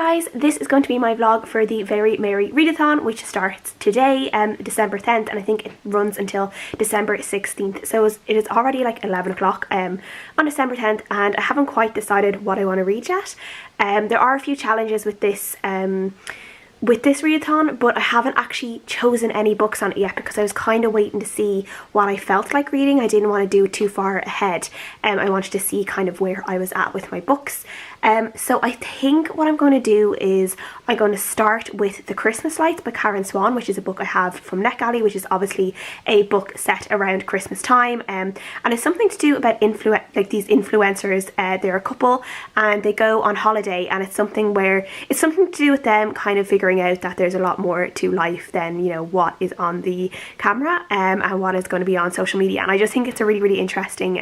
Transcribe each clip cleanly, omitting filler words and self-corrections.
guys, this is going to be my vlog for the Very Merry Readathon, which starts today, December 10th, and I think it runs until December 16th. So it is already like 11 o'clock on December 10th, and I haven't quite decided what I want to read yet. There are a few challenges with this readathon, but I haven't actually chosen any books on it yet because I was kind of waiting to see what I felt like reading. I didn't want to do it too far ahead. I wanted to see kind of where I was at with my books. So I think what I'm going to do is I'm going to start with The Christmas Lights by Karen Swan, which is a book I have from NetGalley, which is obviously a book set around Christmas time, and it's something to do about these influencers. They're a couple and they go on holiday, and it's something to do with them kind of figuring out that there's a lot more to life than, you know, what is on the camera and what is going to be on social media. And I just think it's a really interesting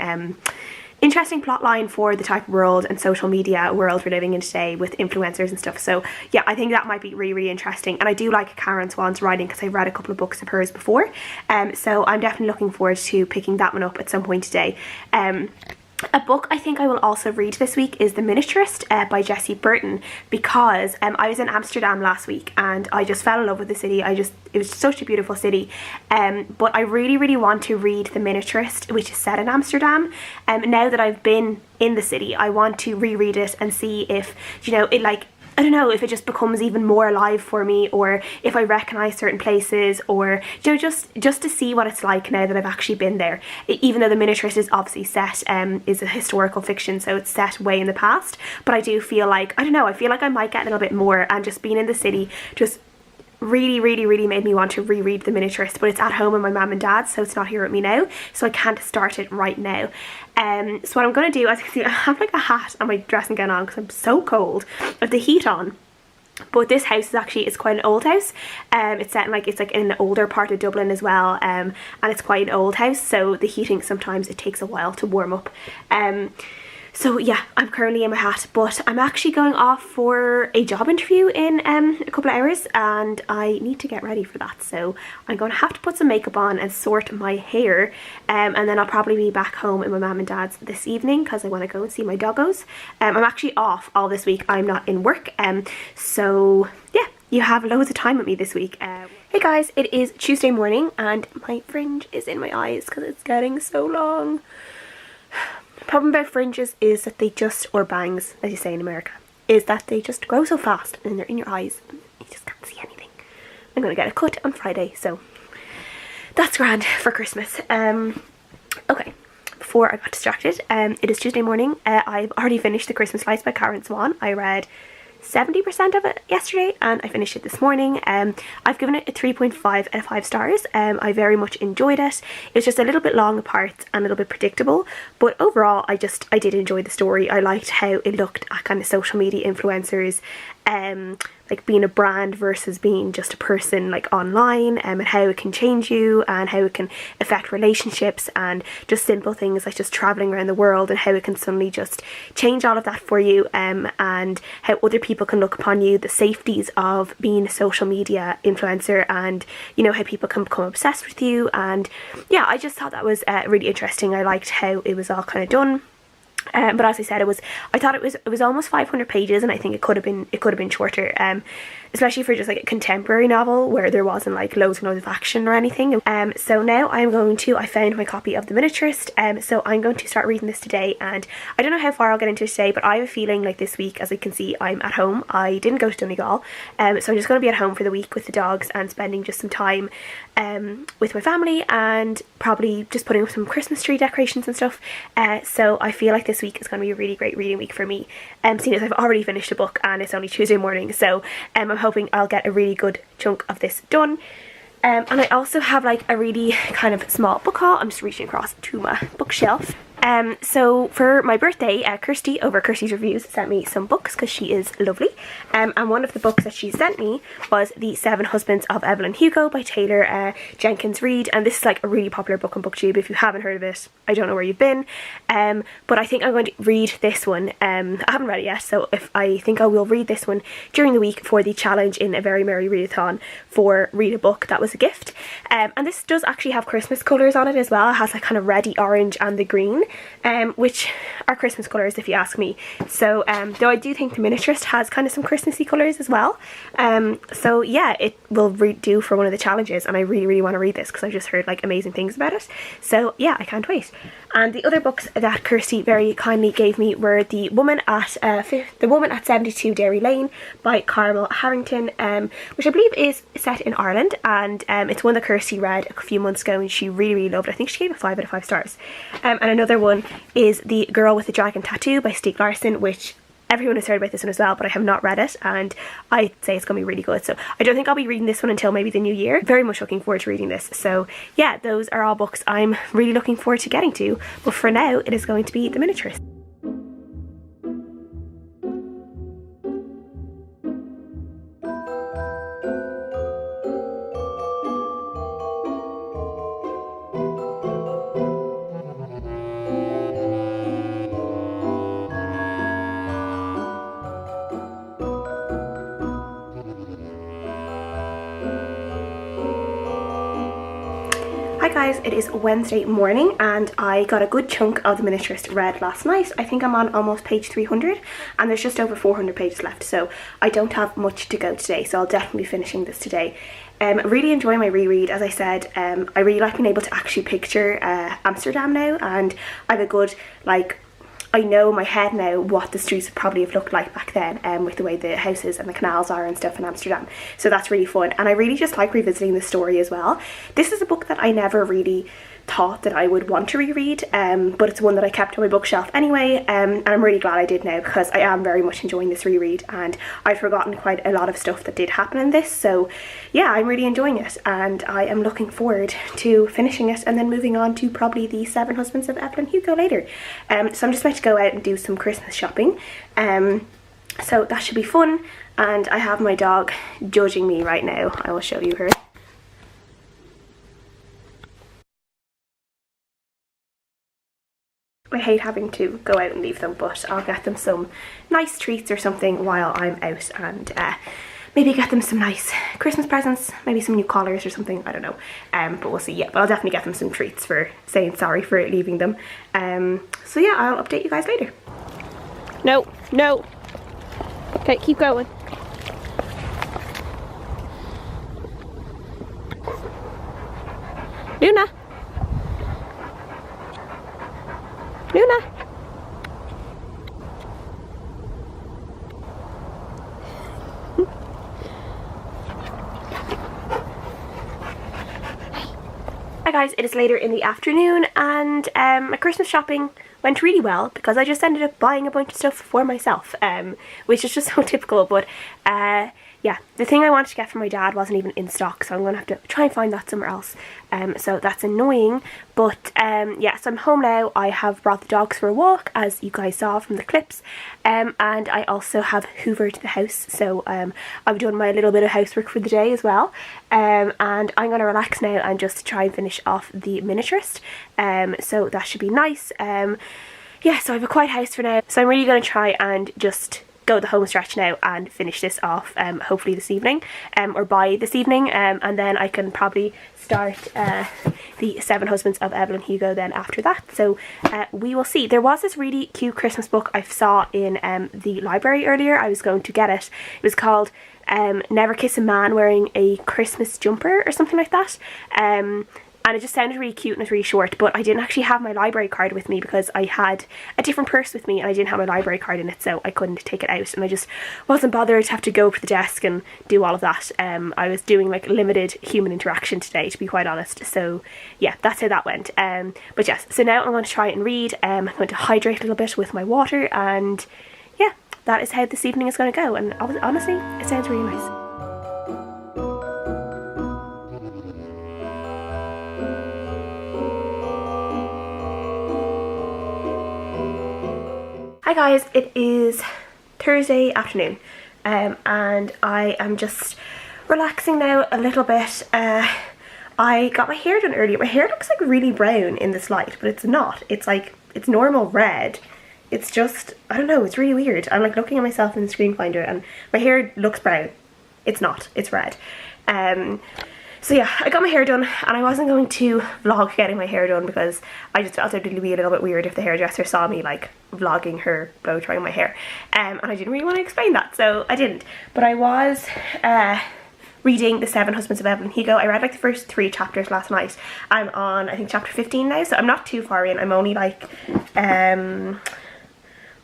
plot line for the type of world and social media world we're living in today with influencers and stuff. So yeah, I think that might be really interesting, and I do like Karen Swan's writing because I've read a couple of books of hers before, so I'm definitely looking forward to picking that one up at some point today. A book I think I will also read this week is The Miniaturist by Jessie Burton, because I was in Amsterdam last week and I just fell in love with the city. It was such a beautiful city, but I really want to read The Miniaturist, which is set in Amsterdam. Now that I've been in the city, I want to reread it and see if, you know, I don't know, if it just becomes even more alive for me, or if I recognise certain places, or, you know, just to see what it's like now that I've actually been there. Even though The Miniaturist is obviously set, is a historical fiction, so it's set way in the past, but I do feel like, I don't know, I feel like I might get a little bit more, and just being in the city just really made me want to reread The Miniaturist. But it's at home with my mum and dad, so it's not here with me now, so I can't start it right now. So what I'm going to do, as you can see, I have like a hat and my dressing gown on because I'm so cold. I have the heat on. But this house is quite an old house. It's set in it's like in an older part of Dublin as well, and it's quite an old house, so the heating sometimes it takes a while to warm up. So yeah, I'm currently in my hat, but I'm actually going off for a job interview in a couple of hours, and I need to get ready for that. So I'm going to have to put some makeup on and sort my hair, and then I'll probably be back home in my mum and dad's this evening because I want to go and see my doggos. I'm actually off all this week. I'm not in work, so yeah, you have loads of time with me this week. Hey guys, it is Tuesday morning and my fringe is in my eyes because it's getting so long. The problem about fringes is that they just, or bangs as you say in America, is that they just grow so fast and they're in your eyes and you just can't see anything. I'm going to get a cut on Friday, so that's grand for Christmas. Okay, before I got distracted, it is Tuesday morning. I've already finished The Christmas Lights by Karen Swan. I read 70% of it yesterday and I finished it this morning. I've given it a 3.5 out of 5 stars. I very much enjoyed it. It was just a little bit long apart and a little bit predictable, but overall I did enjoy the story. I liked how it looked at kind of social media influencers, like being a brand versus being just a person like online, and how it can change you and how it can affect relationships, and just simple things like just traveling around the world and how it can suddenly just change all of that for you, and how other people can look upon you, the safeties of being a social media influencer, and you know how people can become obsessed with you. And yeah, I just thought that was really interesting. I liked how it was all kind of done. But as I said, I thought it was almost 500 pages, and I think it could have been shorter, especially for just like a contemporary novel where there wasn't like loads of action or anything. So now I found my copy of The Miniaturist, so I'm going to start reading this today, and I don't know how far I'll get into it today, but I have a feeling like this week, as you can see, I'm at home. I didn't go to Donegal, so I'm just going to be at home for the week with the dogs and spending just some time with my family, and probably just putting up some Christmas tree decorations and stuff. So I feel like this week is going to be a really great reading week for me, seeing as I've already finished a book and it's only Tuesday morning, so I'm hoping I'll get a really good chunk of this done. And I also have like a really kind of small book haul. I'm just reaching across to my bookshelf. So for my birthday, Kirsty over Kirsty's Reviews sent me some books because she is lovely, and one of the books that she sent me was The 7 Husbands of Evelyn Hugo by Taylor Jenkins Reid, and this is like a really popular book on BookTube. If you haven't heard of it, I don't know where you've been, but I think I'm going to read this one. I haven't read it yet, so I think I will read this one during the week for the challenge in A Very Merry Readathon for Read a Book That Was a Gift. And this does actually have Christmas colours on it as well. It has like kind of reddy orange and the green. which are Christmas colours if you ask me. So though I do think the miniaturist has kind of some Christmassy colours as well. So yeah, it will do for one of the challenges, and I really want to read this because I've just heard like amazing things about it. So yeah, I can't wait. And the other books that Kirsty very kindly gave me were The Woman at 72 Dairy Lane by Carmel Harrington, which I believe is set in Ireland, and it's one that Kirsty read a few months ago and she really loved. I think she gave it 5 out of 5 stars. And another one is The Girl with the Dragon Tattoo by Stieg Larsson, which everyone has heard about this one as well, but I have not read it, and I'd say it's going to be really good. So I don't think I'll be reading this one until maybe the new year. Very much looking forward to reading this. So yeah, those are all books I'm really looking forward to getting to, but for now it is going to be The Miniaturist. Hi guys, it is Wednesday morning and I got a good chunk of The Miniaturist read last night. I think I'm on almost page 300 and there's just over 400 pages left, so I don't have much to go today, so I'll definitely be finishing this today. Really enjoy my reread. As I said, I really like being able to actually picture Amsterdam now, and I have a good, like, I know in my head now what the streets would probably have looked like back then, with the way the houses and the canals are and stuff in Amsterdam. So that's really fun, and I really just like revisiting the story as well. This is a book that I never really thought that I would want to reread, but it's one that I kept on my bookshelf anyway, and I'm really glad I did now because I am very much enjoying this reread, and I've forgotten quite a lot of stuff that did happen in this. So yeah, I'm really enjoying it and I am looking forward to finishing it and then moving on to probably The Seven Husbands of Evelyn Hugo later. So I'm just about to go out and do some Christmas shopping, so that should be fun. And I have my dog judging me right now. I will show you her. I hate having to go out and leave them, but I'll get them some nice treats or something while I'm out, and maybe get them some nice Christmas presents, maybe some new collars or something, I don't know, but we'll see. Yeah, but I'll definitely get them some treats for saying sorry for leaving them. So yeah, I'll update you guys later. No, no. Okay, keep going. Luna. Luna. Hi guys, it is later in the afternoon and my Christmas shopping went really well because I just ended up buying a bunch of stuff for myself, which is just so typical, but yeah, the thing I wanted to get for my dad wasn't even in stock, so I'm going to have to try and find that somewhere else. So that's annoying, but yeah, so I'm home now. I have brought the dogs for a walk, as you guys saw from the clips, and I also have hoovered the house, so I've done my little bit of housework for the day as well, and I'm going to relax now and just try and finish off The Miniaturist, so that should be nice. Yeah, so I have a quiet house for now, so I'm really going to try and just go the home stretch now and finish this off, hopefully this evening, or by this evening, and then I can probably start The Seven Husbands of Evelyn Hugo then after that. So we will see. There was this really cute Christmas book I saw in the library earlier. I was going to get it. It was called Never Kiss a Man Wearing a Christmas Jumper or something like that. And it just sounded really cute and it was really short, but I didn't actually have my library card with me because I had a different purse with me and I didn't have my library card in it, so I couldn't take it out, and I just wasn't bothered to have to go up to the desk and do all of that. I was doing like limited human interaction today, to be quite honest, so yeah, that's how that went. But yes, so now I'm going to try and read. I'm going to hydrate a little bit with my water, and yeah, that is how this evening is going to go, and honestly, it sounds really nice. Hi guys, it is Thursday afternoon, and I am just relaxing now a little bit. I got my hair done earlier. My hair looks like really brown in this light, but it's not. It's like, it's normal red. It's just, I don't know, it's really weird. I'm like looking at myself in the screen finder and my hair looks brown. It's not, it's red. So yeah, I got my hair done, and I wasn't going to vlog getting my hair done because I just felt it would be a little bit weird if the hairdresser saw me like vlogging her blow drying my hair, and I didn't really want to explain that, so I didn't. But I was reading The Seven Husbands of Evelyn Hugo. I read like the first 3 chapters last night. I'm on, I think, chapter 15 now, so I'm not too far in. I'm only like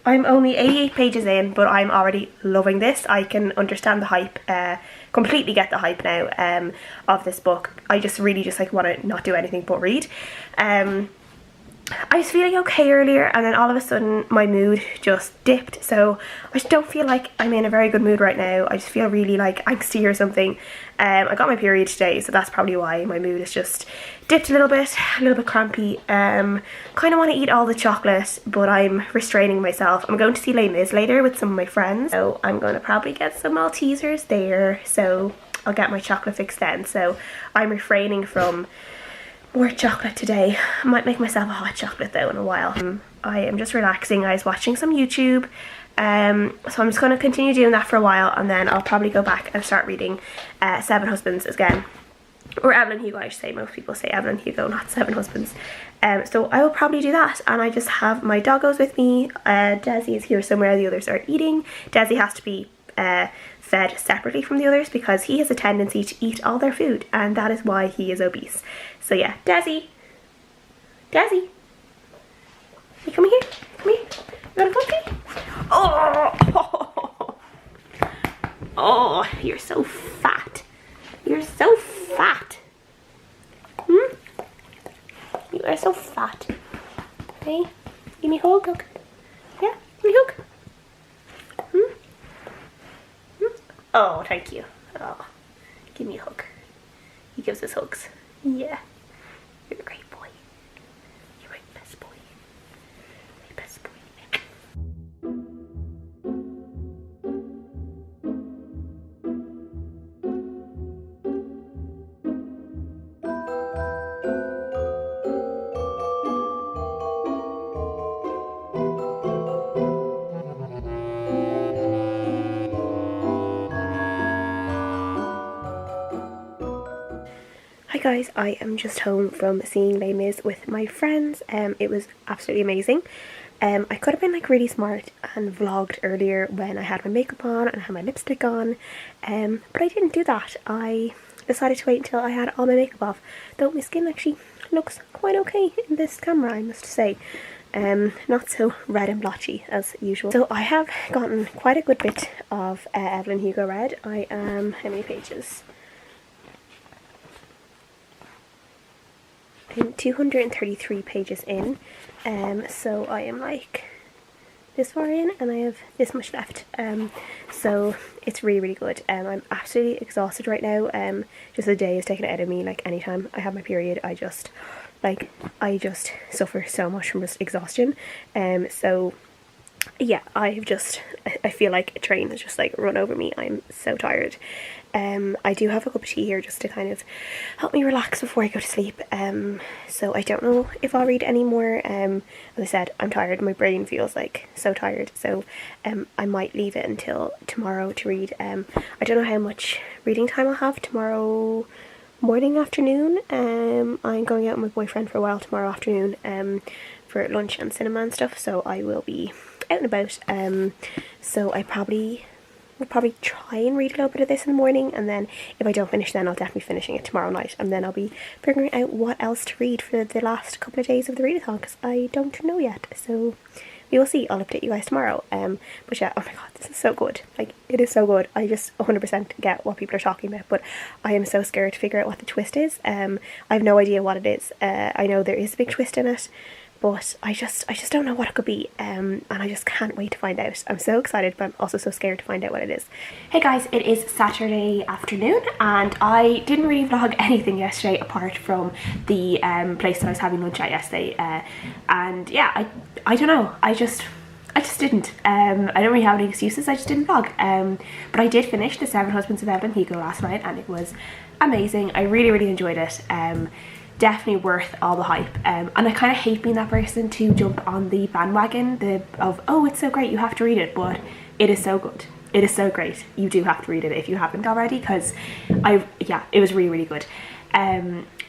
I'm only 88 pages in, but I'm already loving this. I can understand the hype, completely get the hype now of this book. I just really just like want to not do anything but read. I was feeling okay earlier, and then all of a sudden my mood just dipped, so I just don't feel like I'm in a very good mood right now. I just feel really like angsty or something. I got my period today, so that's probably why my mood is just dipped a little bit crampy. Kind of want to eat all the chocolate, but I'm restraining myself. I'm going to see Les Mis later with some of my friends, so I'm going to probably get some Maltesers there, so I'll get my chocolate fix then. So I'm refraining from more chocolate today. I might make myself a hot chocolate though in a while. I am just relaxing. I was watching some YouTube, so I'm just going to continue doing that for a while, and then I'll probably go back and start reading Seven Husbands again, or Evelyn Hugo I should say. Most people say Evelyn Hugo, not Seven Husbands. So I will probably do that, and I just have my doggos with me. Desi is here somewhere, the others are eating. Desi has to be fed separately from the others because he has a tendency to eat all their food, and that is why he is obese. So yeah, Desi, you come here, come here, you wanna come here? Oh, oh, you're so fat, you're so fat, you are so fat. Hey, give me a hug, okay? Yeah, give me a hug. Oh, thank you. Oh, give me a hug. He gives us hugs. Yeah. You're a great boy. You're my best boy. My best boy. Hi guys, I am just home from seeing Les Mis with my friends. It was absolutely amazing. I could have been like really smart and vlogged earlier when I had my makeup on and had my lipstick on, but I didn't do that. I decided to wait until I had all my makeup off, though my skin actually looks quite okay in this camera, I must say. Not so red and blotchy as usual. So I have gotten quite a good bit of Evelyn Hugo read. I am, how many pages? I'm 233 pages in, so I am like this far in and I have this much left, so it's really good. I'm absolutely exhausted right now. Just the day is taken out of me. Like anytime I have my period, I just suffer so much from just exhaustion. So yeah, I feel like a train has just like run over me. I'm so tired. I do have a cup of tea here just to kind of help me relax before I go to sleep. So I don't know if I'll read any more. As I said, I'm tired. My brain feels like so tired. So I might leave it until tomorrow to read. I don't know how much reading time I'll have tomorrow morning, afternoon. I'm going out with my boyfriend for a while tomorrow afternoon for lunch and cinema and stuff. So I will be out and about. So I will probably try and read a little bit of this in the morning, and then if I don't finish then I'll definitely be finishing it tomorrow night, and then I'll be figuring out what else to read for the last couple of days of the readathon because I don't know yet. So we will see. I'll update you guys tomorrow. But yeah, oh my god, this is so good. Like, it is so good. I just 100% get what people are talking about, but I am so scared to figure out what the twist is. I have no idea what it is. I know there is a big twist in it, but I just don't know what it could be, and I just can't wait to find out. I'm so excited, but I'm also so scared to find out what it is. Hey guys, it is Saturday afternoon, and I didn't really vlog anything yesterday apart from the place that I was having lunch at yesterday, and yeah, I don't know, I just didn't. I don't really have any excuses, I just didn't vlog. But I did finish The Seven Husbands of Evelyn Hugo last night, and it was amazing. I really enjoyed it. Definitely worth all the hype, and I kind of hate being that person to jump on the bandwagon of, oh, it's so great, you have to read it, but it is so good. It is so great. You do have to read it if you haven't already, because it was really, really good.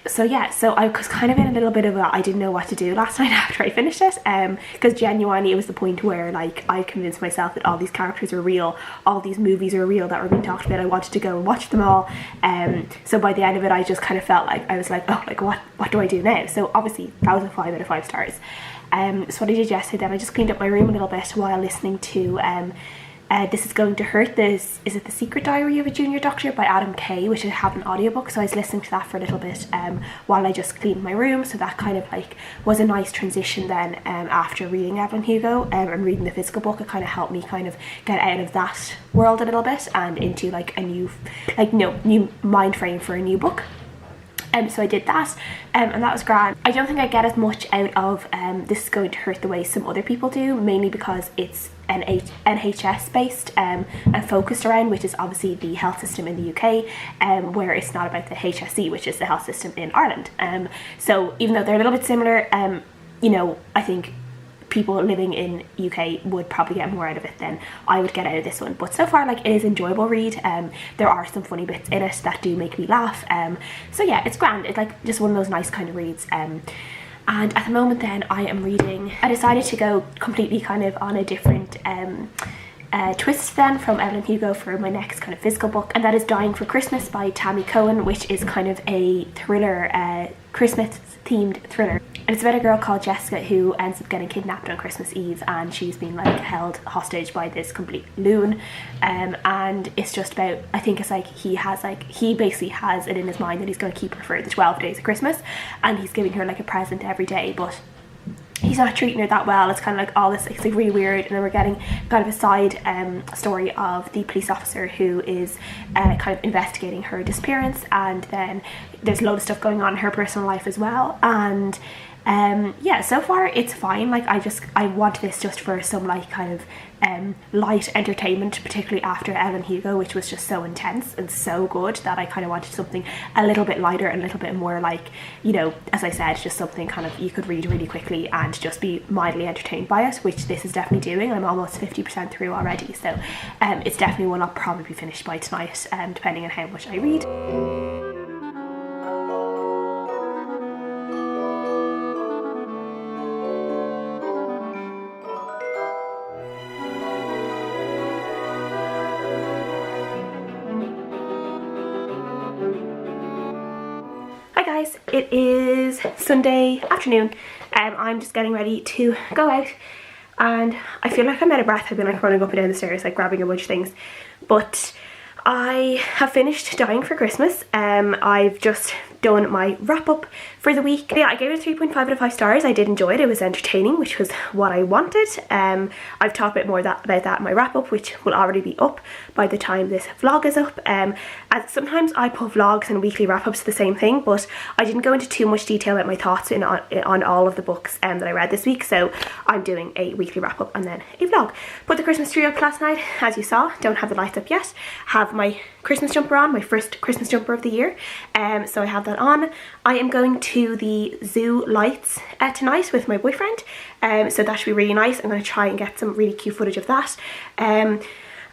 So yeah, so I was kind of in a little bit of a, I didn't know what to do last night after I finished it, because genuinely it was the point where like I convinced myself that all these characters are real, all these movies are real that were being talked about. I wanted to go and watch them all. So by the end of it, I just kind of felt like I was like, oh, like what do I do now? So obviously that was a 5 out of 5 stars. So what I did yesterday, then I just cleaned up my room a little bit while listening to This Is Going to Hurt, is it The Secret Diary of a Junior Doctor by Adam Kay, which I have an audiobook, so I was listening to that for a little bit while I just cleaned my room. So that kind of like was a nice transition then after reading Evelyn Hugo and reading the physical book. It kind of helped me kind of get out of that world a little bit and into like a new mind frame for a new book. So I did that, and that was grand. I don't think I get as much out of This Is Going to Hurt the way some other people do, mainly because it's NHS based and focused around, which is obviously the health system in the UK, where it's not about the HSE, which is the health system in Ireland. So even though they're a little bit similar, I think people living in UK would probably get more out of it than I would get out of this one. But so far, like, it is an enjoyable read. There are some funny bits in it that do make me laugh. So yeah, it's grand. It's like just one of those nice kind of reads. And at the moment then I am reading, I decided to go completely kind of on a different twist then from Evelyn Hugo for my next kind of physical book, and that is Dying for Christmas by Tammy Cohen, which is kind of a thriller, Christmas themed thriller. And it's about a girl called Jessica who ends up getting kidnapped on Christmas Eve, and she's been like held hostage by this complete loon. And it's just about, I think it's like he basically has it in his mind that he's going to keep her for the 12 days of Christmas, and he's giving her like a present every day, but he's not treating her that well. It's kind of like all this, it's like really weird. And then we're getting kind of a side story of the police officer who is kind of investigating her disappearance, and then there's a load of stuff going on in her personal life as well. And yeah, so far it's fine. Like I want this just for some like kind of light entertainment, particularly after Evelyn Hugo, which was just so intense and so good, that I kind of wanted something a little bit lighter and a little bit more like, as I said, just something kind of you could read really quickly and just be mildly entertained by it, which this is definitely doing. I'm almost 50% through already, so it's definitely one I'll probably be finished by tonight, depending on how much I read. Hi guys, it is Sunday afternoon. I'm just getting ready to go out, and I feel like I'm out of breath. I've been like running up and down the stairs, like grabbing a bunch of things, but I have finished Dying for Christmas. I've just done my wrap up for the week. Yeah, I gave it a 3.5 out of 5 stars. I did enjoy it. It was entertaining, which was what I wanted. I've talked a bit more about that in my wrap up, which will already be up by the time this vlog is up. As sometimes I put vlogs and weekly wrap ups the same thing, but I didn't go into too much detail about my thoughts on all of the books that I read this week, so I'm doing a weekly wrap up and then a vlog. Put the Christmas tree up last night, as you saw. Don't have the lights up yet. Have my Christmas jumper on, my first Christmas jumper of the year, so I have that on. I am going to the zoo lights tonight with my boyfriend, so that should be really nice. I'm going to try and get some really cute footage of that, and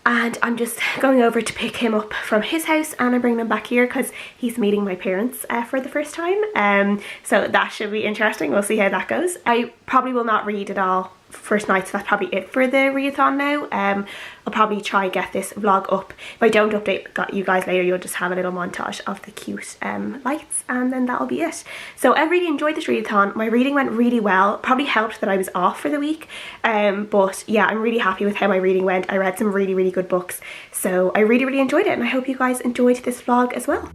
I'm just going over to pick him up from his house, and I'm bringing him back here because he's meeting my parents for the first time, so that should be interesting. We'll see how that goes. I probably will not read at all first night, so that's probably it for the readathon now. I'll probably try and get this vlog up. If I don't update you guys later, you'll just have a little montage of the cute lights, and then that'll be it. So I really enjoyed this readathon. My reading went really well. Probably helped that I was off for the week, but yeah, I'm really happy with how my reading went. I read some really good books, so I really enjoyed it, and I hope you guys enjoyed this vlog as well.